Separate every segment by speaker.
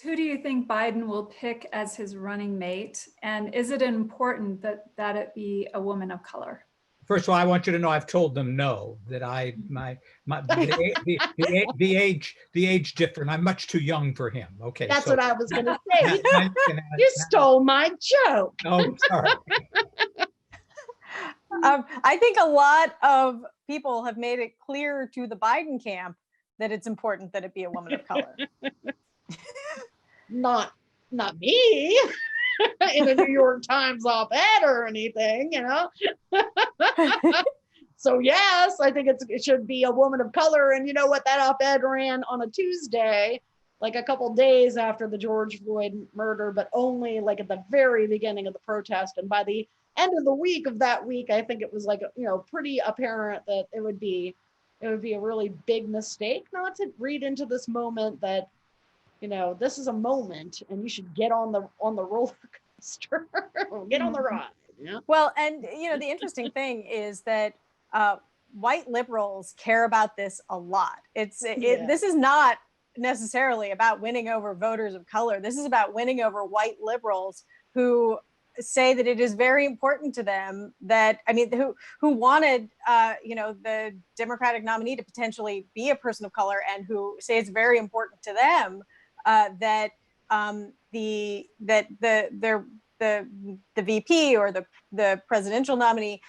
Speaker 1: who do you think Biden will pick as his running mate? And is it important that it be a woman of color?
Speaker 2: First of all, I want you to know I've told them no, that the age difference. I'm much too young for him. Okay,
Speaker 3: That's
Speaker 2: so
Speaker 3: what I was going to say. You stole my joke.
Speaker 2: Oh, sorry.
Speaker 4: I think a lot of people have made it clear to the Biden camp that it's important that it be a woman of color.
Speaker 3: Not me. In a New York Times op-ed or anything, you know. So yes, I think it should be a woman of color. And you know what? That op-ed ran on a Tuesday, like a couple days after the George Floyd murder, but only like at the very beginning of the protest. And by the end of the week of that week, I think it was like, you know, pretty apparent that it would be a really big mistake not to read into this moment that, you know, this is a moment and you should get on the roller coaster, get on the ride. Yeah.
Speaker 4: Well, and you know, the interesting thing is that white liberals care about this a lot. This is not necessarily about winning over voters of color. This is about winning over white liberals who say that it is very important to them that, I mean, who wanted, you know, the Democratic nominee to potentially be a person of color, and who say it's very important to them that the VP or the presidential nominee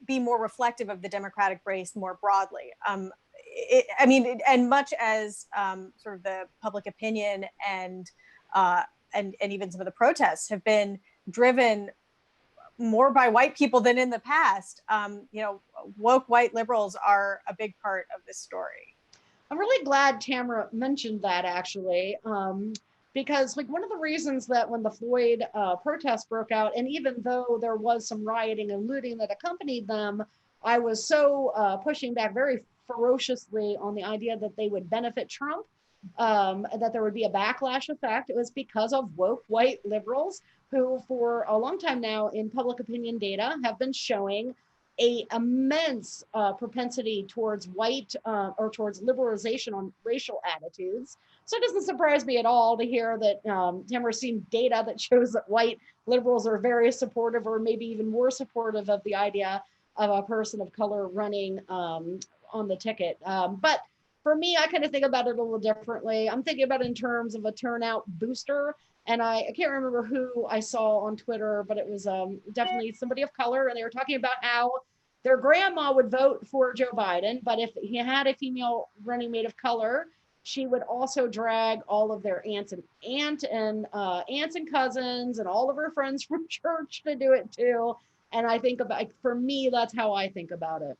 Speaker 4: be more reflective of the Democratic base more broadly. I mean, and much as sort of the public opinion and even some of the protests have been driven more by white people than in the past, you know, woke white liberals are a big part of this story.
Speaker 3: I'm really glad Tamara mentioned that, actually, because like one of the reasons that when the Floyd protests broke out, and even though there was some rioting and looting that accompanied them, I was so pushing back very ferociously on the idea that they would benefit Trump, that there would be a backlash effect. It was because of woke white liberals who for a long time now in public opinion data have been showing a immense propensity towards white or towards liberalization on racial attitudes. So it doesn't surprise me at all to hear that Tamara's seen data that shows that white liberals are very supportive, or maybe even more supportive of the idea of a person of color running on the ticket. But for me, I kind of think about it a little differently. I'm thinking about it in terms of a turnout booster. And I can't remember who I saw on Twitter, but it was definitely somebody of color. And they were talking about how their grandma would vote for Joe Biden, but if he had a female running mate of color, she would also drag all of their aunts and cousins and all of her friends from church to do it too. And I think about, for me, that's how I think about it.